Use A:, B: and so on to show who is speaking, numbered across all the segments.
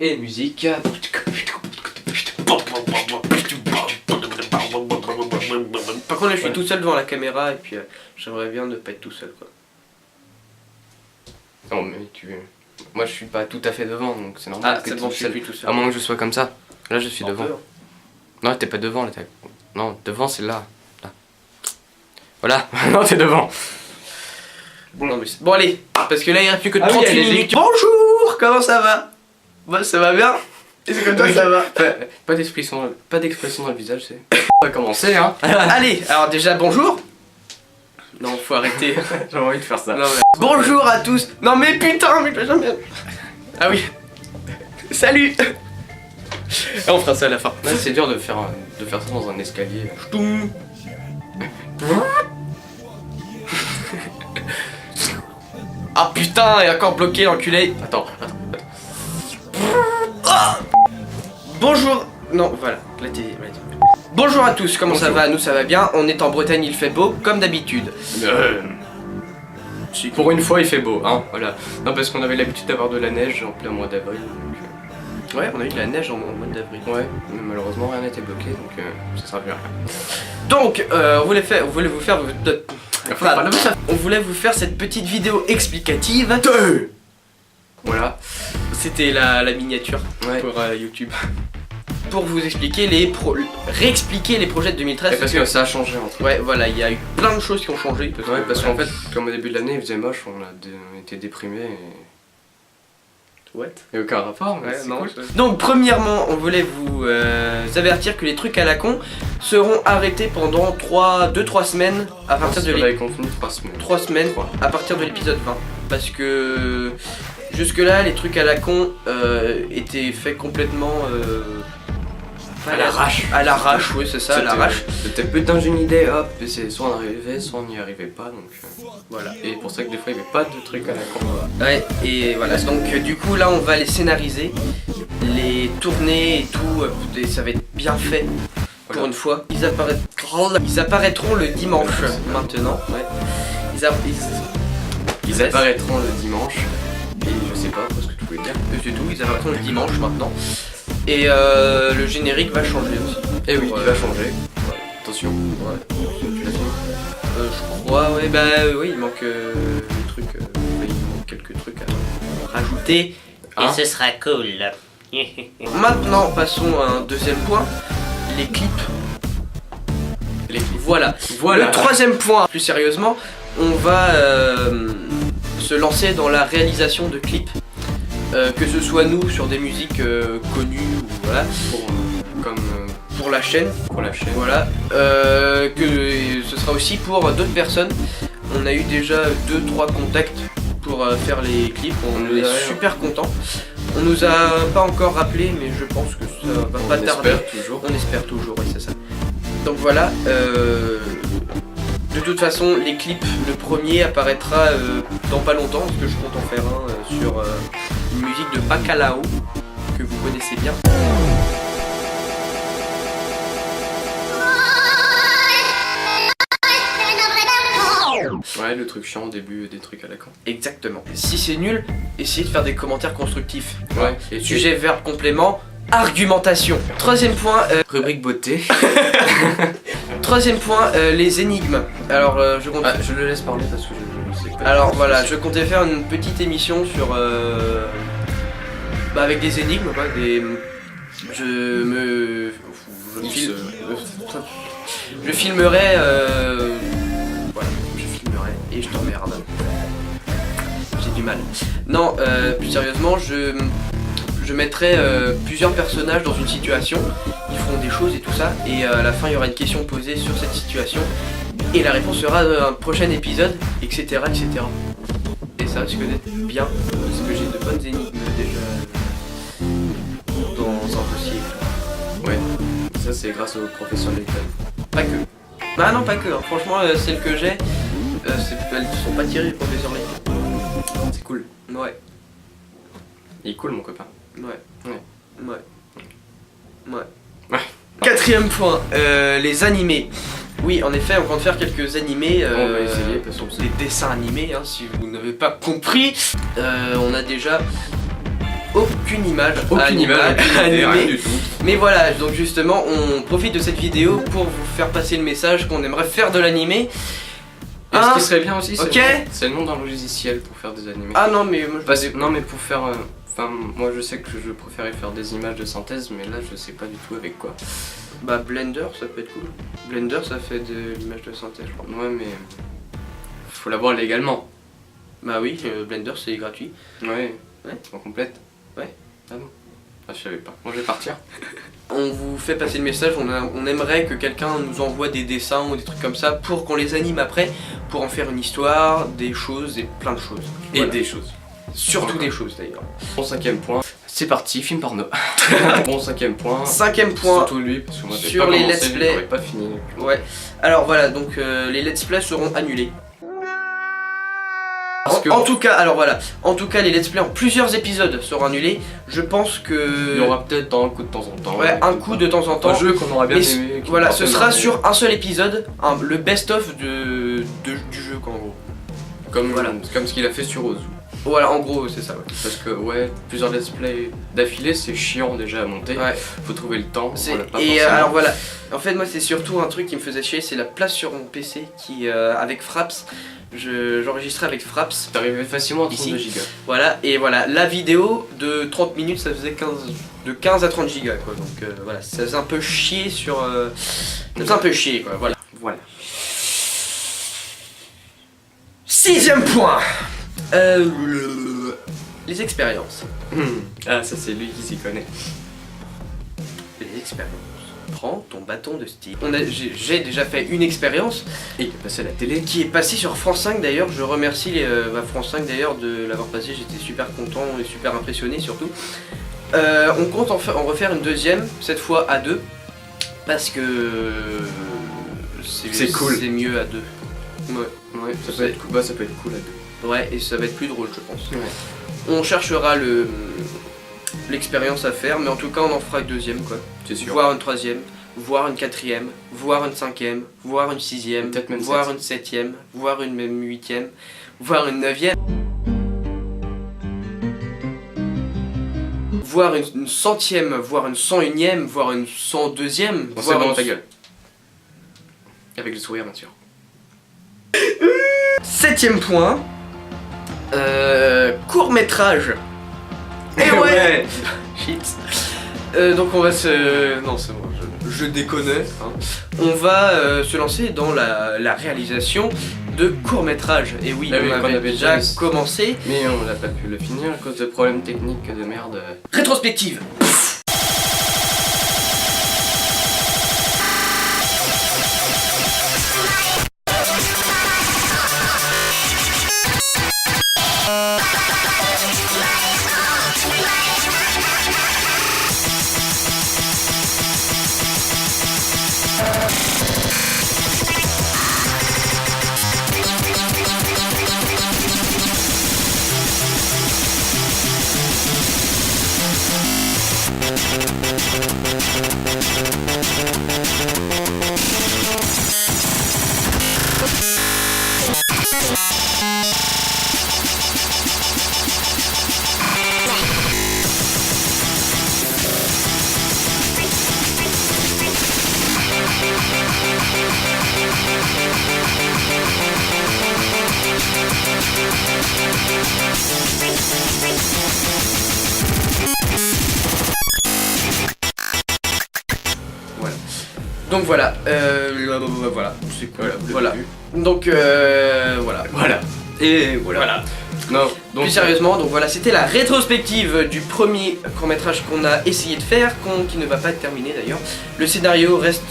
A: Et musique. Par contre là je suis tout seul devant la caméra et puis j'aimerais bien ne pas être tout seul quoi.
B: Non mais moi je suis pas tout à fait devant donc c'est normal que
A: c'est bon, je suis plus tout seul.
B: À moins que je sois comme ça. Là je suis devant.
A: Peur.
B: Non t'es pas devant là. Non devant c'est là. Là. Voilà. Non t'es devant.
A: Non, mais bon allez, parce que là il reste plus que 38
B: allez-y.
A: minutes. Bonjour, comment ça va? Bah ça va bien. Est-ce que toi ça va?
B: Pas d'expression dans le visage c'est. On va commencer hein.
A: Allez, alors déjà bonjour. Non faut arrêter.
B: J'avais envie de faire ça.
A: Non, mais... Bonjour à tous. Non mais putain mais jamais. Ah oui. Salut. On fera ça à la fin.
B: Là c'est dur de faire ça dans un escalier.
A: Ch'toum. Ah putain, il est encore bloqué l'enculé.
B: Attends.
A: Ah bonjour. Non voilà, là t'es. Bonjour à tous, comment ça va? Nous ça va bien, on est en Bretagne, il fait beau, comme d'habitude.
B: Pour une fois il fait beau, hein, voilà. Non parce qu'on avait l'habitude d'avoir de la neige en plein mois d'avril. Donc,
A: ouais, on a eu de la neige en mois d'avril.
B: ouais, mais malheureusement rien n'était bloqué, donc ça sert plus à rien.
A: Donc, on voulait vous faire cette petite vidéo explicative. Voilà, c'était la miniature pour YouTube. Pour vous expliquer réexpliquer les projets de 2013.
B: Et parce que ça a changé entre.
A: Ouais, voilà, il y a eu plein de choses qui ont changé.
B: Parce qu'en fait, comme au début de l'année il faisait moche, on était déprimés et.
A: What?
B: Et aucun rapport, mais
A: ouais,
B: c'est
A: non,
B: cool.
A: Donc, premièrement, on voulait vous avertir que les trucs à la con seront arrêtés pendant 2-3 semaines à partir de
B: l'épisode 3 semaines.
A: 3 semaines à partir de l'épisode 20. Parce que jusque là, les trucs à la con étaient faits complètement. À l'arrache, oui, c'est ça, à l'arrache.
B: C'était putain d'une idée, hop, et c'est soit on arrivait, soit on n'y arrivait pas, donc
A: voilà.
B: Et pour ça que des fois il n'y avait pas de trucs à la con.
A: Ouais, et voilà, donc du coup là on va les scénariser, les tourner et tout, et ça va être bien fait pour une fois. Ils apparaîtront le dimanche maintenant, ouais.
B: Ils apparaîtront le dimanche, et je sais pas ce que tu voulais dire.
A: C'est tout, ils apparaîtront le dimanche maintenant. Et le générique va changer aussi.
B: Et oui, il va changer. Ouais. Attention. Ouais.
A: Je crois, ouais, bah oui, il manque des trucs, il manque quelques trucs à rajouter.
C: Et ce sera cool.
A: Maintenant, passons à un deuxième point, les clips. Voilà. Le troisième point, plus sérieusement, on va se lancer dans la réalisation de clips. Que ce soit nous sur des musiques connues ou voilà pour la chaîne, voilà, que ce sera aussi pour d'autres personnes. On a eu déjà 2-3 contacts pour faire les clips, on est super contents. On nous a pas encore rappelé mais je pense que ça va pas tarder. On espère toujours, oui c'est ça. Donc voilà, de toute façon les clips, le premier apparaîtra dans pas longtemps parce que je compte en faire un sur une musique de Bacalao que vous connaissez bien.
B: Ouais, le truc chiant au début, des trucs à la con.
A: Exactement. Si c'est nul, essayez de faire des commentaires constructifs.
B: Ouais.
A: Et sujet, verbe, complément, argumentation. Troisième point,
B: rubrique beauté.
A: Troisième point, les énigmes. Alors je
B: le laisse parler parce que je sais pas.
A: Alors voilà, je comptais faire une petite émission sur avec des énigmes, quoi, je filmerai voilà, je filmerai et je t'emmerde. J'ai du mal. Non, plus sérieusement, je mettrai plusieurs personnages dans une situation, ils feront des choses et tout ça, et à la fin il y aura une question posée sur cette situation, et la réponse sera dans un prochain épisode, etc. etc. Et ça risque d'être bien, parce que j'ai de bonnes énigmes déjà dans un dossier.
B: Ouais, ça c'est grâce au professeur Layton.
A: Pas que. Ah non, pas que, hein. Franchement, celles que j'ai, elles ne sont pas tirées, le professeur Layton.
B: C'est cool.
A: Ouais.
B: Il est cool, mon copain.
A: Ouais. Quatrième point, les animés. Oui, en effet, on compte faire quelques animés.
B: On va essayer, parce que
A: des dessins animés, hein, si vous n'avez pas compris. On a déjà aucune image
B: Aucune image,
A: animée.
B: rien du tout.
A: Mais voilà, donc justement, on profite de cette vidéo pour vous faire passer le message qu'on aimerait faire de l'animé.
B: Et ce qui serait bien aussi,
A: Ok.
B: c'est le nom d'un logiciel pour faire des animés.
A: Ah non, mais moi je
B: Non, mais pour faire. Enfin, moi je sais que je préférais faire des images de synthèse, mais là je sais pas du tout avec quoi.
A: Bah Blender, ça peut être cool. Blender, ça fait de l'image de synthèse, je crois.
B: Ouais, mais. Faut l'avoir légalement.
A: Bah oui, Blender c'est gratuit.
B: Ouais.
A: Ouais.
B: En complète.
A: Ouais.
B: Ah bon. Ah, je savais pas. Moi je vais partir.
A: On vous fait passer le message, on aimerait que quelqu'un nous envoie des dessins ou des trucs comme ça pour qu'on les anime après, pour en faire une histoire, des choses et plein de choses.
B: Et
A: Voilà.
B: des choses.
A: Surtout des choses d'ailleurs.
B: Bon, 5ème point. C'est parti, film porno. Bon, 5ème point.
A: 5ème point.
B: Surtout lui, parce que moi j'ai
A: sur
B: pas
A: les
B: commencé,
A: let's play.
B: j'aurais pas fini.
A: Ouais. Alors voilà, donc les let's play seront annulés.
B: Parce que-
A: En tout cas, alors voilà, en tout cas les let's play en plusieurs épisodes seront annulés. Je pense que
B: Il y aura peut-être un coup de temps en temps.
A: ouais, un coup de temps en temps.
B: Un jeu qu'on aura bien
A: Mais
B: aimé. qui
A: voilà,
B: nous
A: ce
B: porte
A: sera
B: énormément.
A: sur un seul épisode, le best-of du jeu quoi, en gros.
B: Comme,
A: Voilà.
B: comme ce qu'il a fait sur Ozu.
A: Voilà, en gros c'est ça. Ouais.
B: Parce que ouais, plusieurs let's play d'affilée, c'est chiant déjà à monter.
A: Ouais.
B: Faut trouver le temps.
A: C'est-
B: on l'a pas
A: et
B: forcément.
A: alors voilà, en fait moi c'est surtout un truc qui me faisait chier, c'est la place sur mon PC qui avec Fraps, j'enregistrais avec Fraps,
B: T'arrivais facilement à 32
A: Ici.
B: gigas.
A: voilà, et voilà, la vidéo de 30 minutes ça faisait de 15 à 30 gigas quoi, donc voilà, ça faisait un peu chier sur... ça faisait un peu chier quoi, voilà.
B: Voilà.
A: 6ème point les expériences.
B: Ah, ça c'est lui qui s'y connaît.
A: Les expériences. Prends ton bâton de style. J'ai déjà fait une expérience
B: Et il est passé à la télé.
A: qui est passée sur France 5 d'ailleurs. Je remercie France 5 d'ailleurs de l'avoir passé. J'étais super content et super impressionné surtout. On compte en refaire une deuxième, cette fois à deux. Parce que
B: C'est cool.
A: C'est mieux à deux. Ouais.
B: Ouais, ça peut être cool. Bah, ça peut être cool à deux.
A: Ouais, et ça va être plus drôle je pense.
B: Ouais.
A: On cherchera l'expérience à faire, mais en tout cas on en fera une deuxième quoi.
B: C'est sûr.
A: Voire une troisième, voire une quatrième, voire une cinquième, voire une sixième,
B: Peut-être même
A: voire
B: sept.
A: une septième, voire une même huitième, voire une neuvième, voire une centième, voire une 101ème, voire une 102ème,
B: Bon, c'est
A: voire
B: bon,
A: une
B: ta gueule. Avec le sourire, bien sûr.
A: 7ème point, court métrage. Et ouais, Shit. Donc on va se... Non c'est bon, je déconne. Hein. On va se lancer dans la réalisation de courts-métrages. Et oui,
B: Ah oui,
A: on
B: qu'on
A: avait
B: avait
A: déjà
B: déjà-
A: commencé.
B: Mais on n'a pas pu le finir à cause de problèmes techniques de merde.
A: Rétrospective. Voilà. Donc voilà, voilà, c'est cool.
B: Voilà, vous l'avez
A: Voilà.
B: vu.
A: Donc voilà.
B: Voilà. Et voilà. Non, donc.
A: Plus sérieusement, donc voilà, c'était la rétrospective du premier court-métrage qu'on a essayé de faire, qui ne va pas être terminé d'ailleurs. Le scénario reste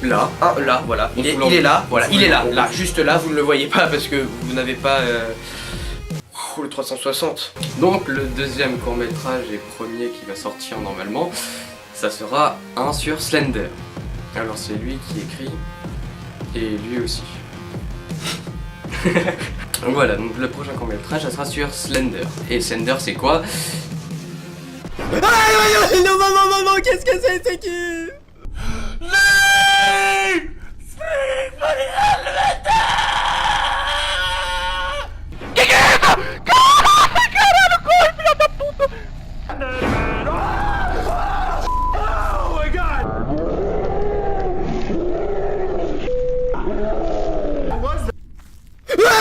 B: Là.
A: là, voilà.
B: On
A: Il
B: vous
A: est là, voilà,
B: on
A: il
B: vous
A: est là,
B: l'envoie.
A: là, juste là, vous ne le voyez pas parce que vous n'avez pas le 360.
B: Donc le deuxième court-métrage et premier qui va sortir normalement, ça sera un sur Slender. Alors c'est lui qui écrit et lui aussi. Donc voilà, donc le prochain court-métrage ça sera sur Slender. Et Slender c'est quoi?
C: Non, qu'est-ce que c'est qui?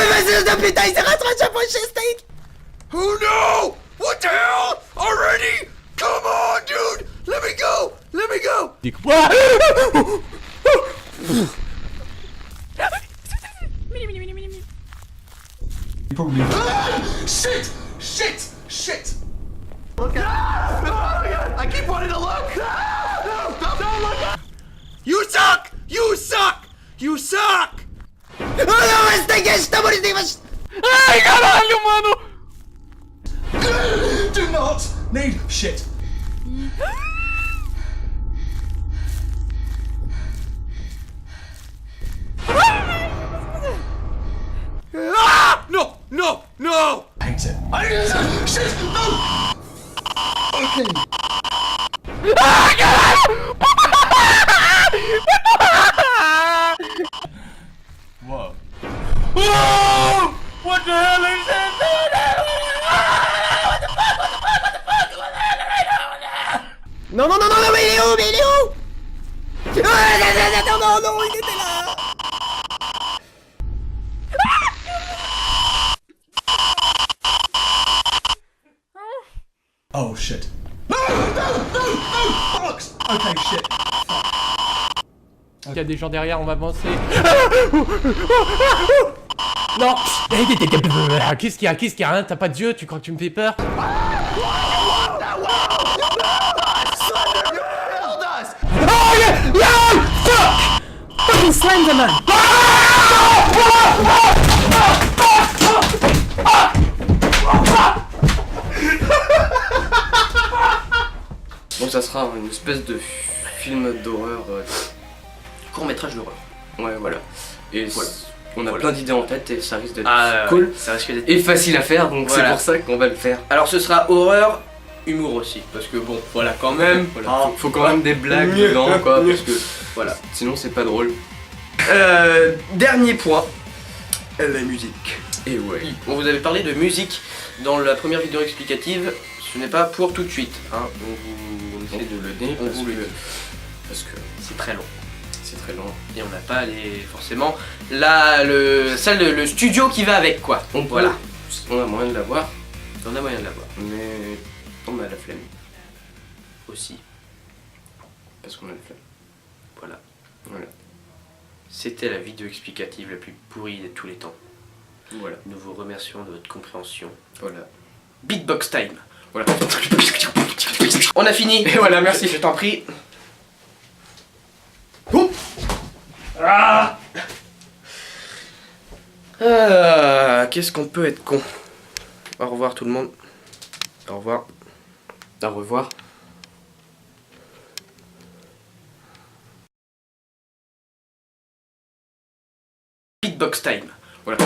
C: fils de putain, il s'est rattrapé à chez Steak.
D: Oh no! What the hell? Already? Come on, dude! Let me go! Let me go! Shit! Shit! Shit! Look out! No! I keep wanting to look! No! Don't look! You suck! You suck! You suck!
C: Oh não, Steak, je t'ai volé des vaches.
E: Ai, caralho, mano!
D: Do not need shit! Ah! No! No! No! I hate it. I hate it! Shit! No! Okay.
E: Ai, caralho!
D: Whoa.
E: Whoa! What the hell is that?
C: Non, non, non, non, non, mais il est où? Mais il est où? Non, non, non, il était là.
D: Oh shit. No! No! No! No! Bollocks! Okay, shit.
E: Il y a des gens derrière, on va avancer. Non. Qu'est-ce qu'il y a? Qu'est-ce qu'il y a, hein? T'as pas d'yeux? Tu crois que tu me fais peur? Oh yeah! No! Fuck! Fucking Slenderman!
B: Bon, ça sera une espèce de film d'horreur.
A: Court-métrage d'horreur.
B: Ouais, voilà. Et
A: Voilà.
B: on a plein d'idées en tête et ça risque d'être
A: Ah,
B: cool
A: ça risque d'être.
B: et facile à faire, donc
A: Voilà.
B: c'est pour ça qu'on va le faire.
A: Alors ce sera horreur, humour aussi, parce que bon, voilà quand même.
B: Voilà.
A: Ah.
B: Faut quand même des blagues
A: Mieux.
B: dedans, quoi,
A: Mieux.
B: parce que
A: Voilà.
B: sinon c'est pas drôle.
A: Dernier point, la musique.
B: Et ouais.
A: On vous avait parlé de musique dans la première vidéo explicative. Ce n'est pas pour tout de suite. Hein. On essaie de le dire. On
B: parce
A: vous le
B: que-
A: dit.
B: Parce que
A: C'est très long.
B: c'est très long.
A: Et on n'a pas forcément le studio qui va avec quoi.
B: On peut-
A: Voilà.
B: On a moyen de l'avoir,
A: On a moyen de l'avoir
B: mais on a la flemme.
A: aussi.
B: Parce qu'on a la flemme.
A: Voilà.
B: Voilà.
A: C'était la vidéo explicative la plus pourrie de tous les temps.
B: Voilà.
A: Nous vous remercions de votre compréhension.
B: Voilà.
A: Beatbox time.
B: Voilà.
A: On a fini.
B: Et voilà, merci.
A: Je t'en prie. Ah, qu'est-ce qu'on peut être con. Au revoir tout le monde. Au revoir.
B: Au revoir.
A: Beatbox time.
B: Voilà.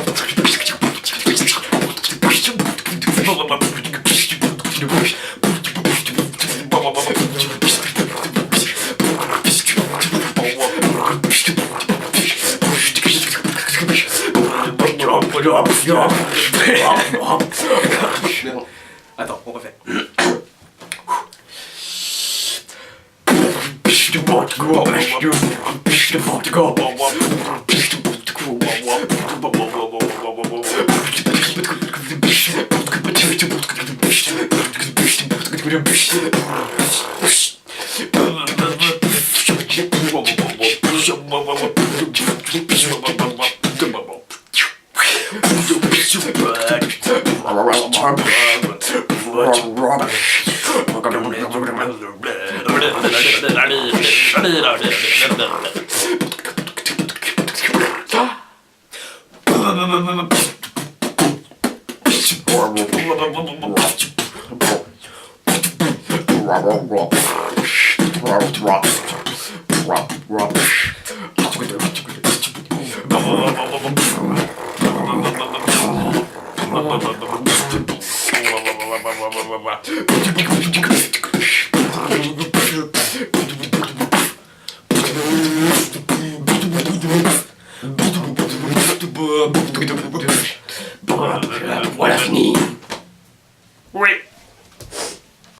A: Attends, on refait.
B: Voilà, fini.
A: Oui.